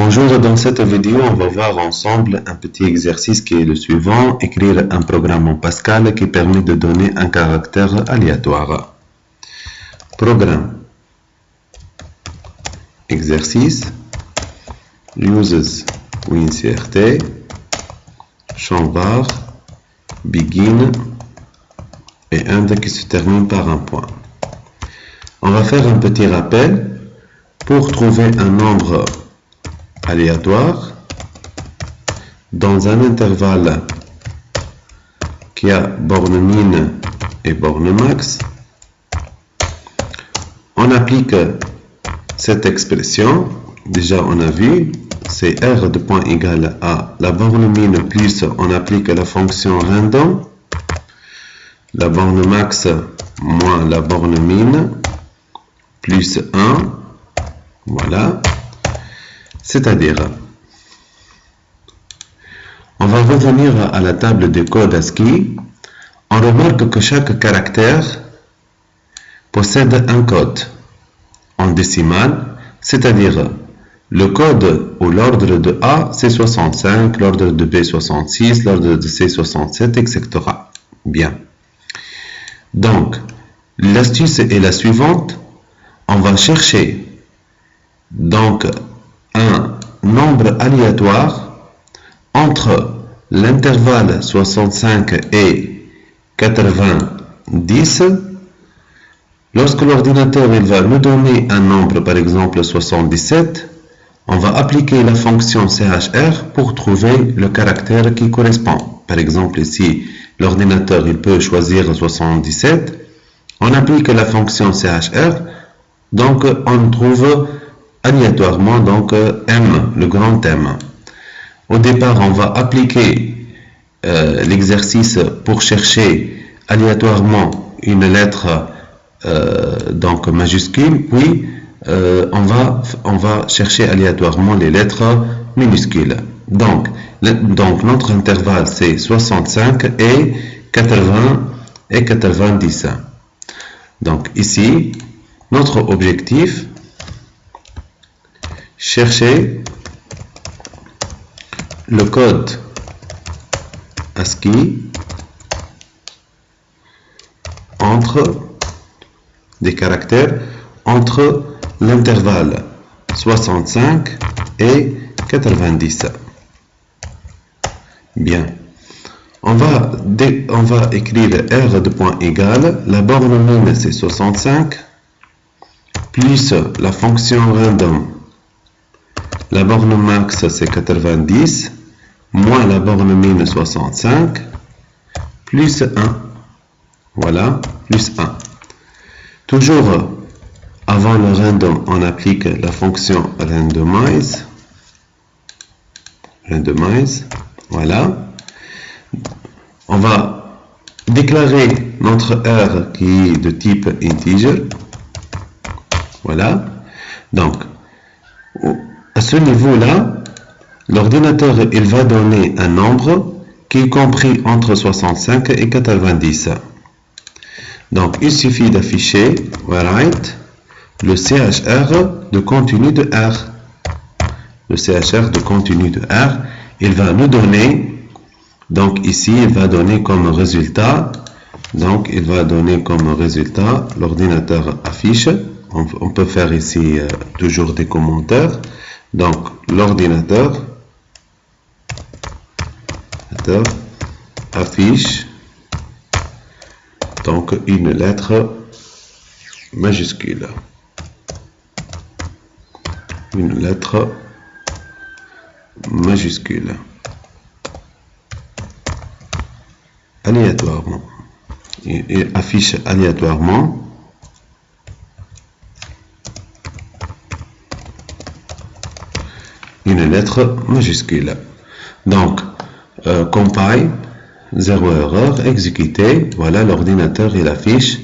Bonjour, dans cette vidéo, on va voir ensemble un petit exercice qui est le suivant, écrire un programme en Pascal qui permet de donner un caractère aléatoire. Programme. Exercice. Uses WinCRT. Champ var. Begin. Et end qui se termine par un point. On va faire un petit rappel pour trouver un nombre aléatoire dans un intervalle qui a borne min et borne max. On applique cette expression, déjà on a vu, c'est r de point égal à la borne min plus on applique la fonction random, la borne max moins la borne min plus 1, voilà. C'est-à-dire, on va revenir à la table de code ASCII. On remarque que chaque caractère possède un code en décimale, c'est-à-dire le code ou l'ordre de A c'est 65, l'ordre de B 66, l'ordre de C 67, etc. Bien. Donc, l'astuce est la suivante. On va chercher donc un nombre aléatoire entre l'intervalle 65 et 90. Lorsque l'ordinateur il va nous donner un nombre, par exemple 77, on va appliquer la fonction CHR pour trouver le caractère qui correspond. Par exemple ici, l'ordinateur il peut choisir 77, on applique la fonction CHR, donc on trouve aléatoirement donc M, le grand M. Au départ, on va appliquer l'exercice pour chercher aléatoirement une lettre donc majuscule, puis on va chercher aléatoirement les lettres minuscules. Donc notre intervalle c'est 65 et 80 et 90. Donc ici, notre objectif, chercher le code ASCII entre des caractères entre l'intervalle 65 et 90. Bien. On va écrire R de point égal, la borne min c'est 65, plus la fonction random. La borne max c'est 90, moins la borne min 65, plus 1. Voilà, plus 1. Toujours avant le random, on applique la fonction randomize. Voilà. On va déclarer notre R qui est de type integer. Voilà. Donc, à ce niveau-là, l'ordinateur il va donner un nombre qui est compris entre 65 et 90. Donc, il suffit d'afficher write le CHR de contenu de R. Le CHR de contenu de R, il va nous donner, donc ici, il va donner comme résultat, l'ordinateur affiche, on peut faire ici toujours des commentaires. Donc, l'ordinateur affiche donc une lettre majuscule. Une lettre majuscule. Aléatoirement. Il affiche aléatoirement une lettre majuscule. Donc, compile, 0 erreur, exécuter, voilà l'ordinateur il affiche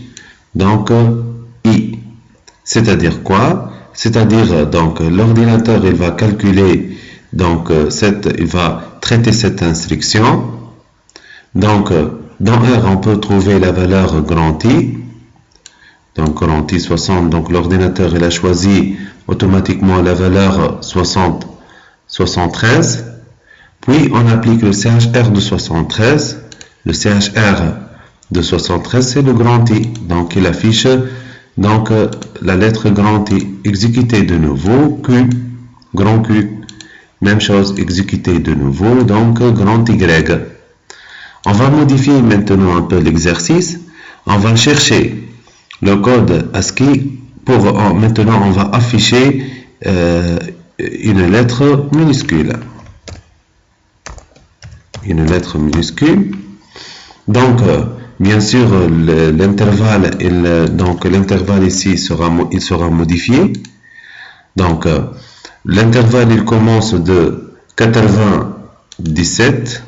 donc I. C'est-à-dire quoi? C'est-à-dire donc l'ordinateur il va calculer donc il va traiter cette instruction. Donc dans R on peut trouver la valeur grand I. Donc grand I 60, donc l'ordinateur il a choisi automatiquement la valeur 60 73, puis on applique le CHR de 73. Le CHR de 73, c'est le grand I, donc il affiche donc la lettre grand I. Exécuter de nouveau, Q, grand Q, même chose, exécuter de nouveau, donc grand Y. On va modifier maintenant un peu l'exercice. On va chercher le code ASCII pour maintenant on va afficher une lettre minuscule. Une lettre minuscule. Donc bien sûr l'intervalle ici il sera modifié. Donc l'intervalle il commence de 97,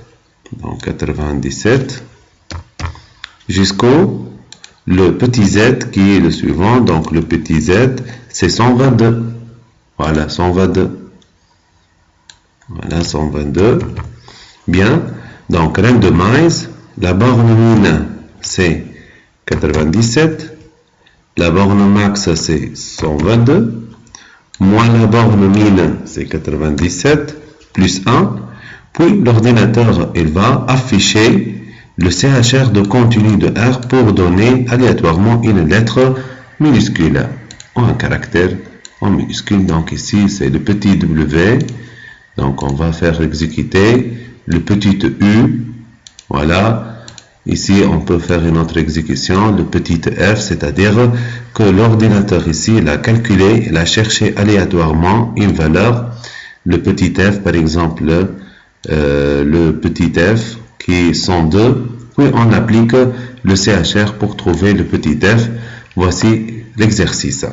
donc 97 jusqu'au le petit z qui est le suivant. Donc le petit z c'est 122. Voilà 122. Voilà 122. Bien. Donc randomize. La borne min c'est 97. La borne max c'est 122. Moins la borne min c'est 97 plus 1. Puis l'ordinateur il va afficher le CHR de continu de R pour donner aléatoirement une lettre minuscule ou un caractère en minuscule. Donc ici c'est le petit W. Donc on va faire exécuter le petit U. Voilà. Ici on peut faire une autre exécution, le petit F, c'est-à-dire que l'ordinateur ici il a calculé, il a cherché aléatoirement une valeur. Le petit F par exemple, le petit F qui est 102, puis on applique le CHR pour trouver le petit f. Voici l'exercice.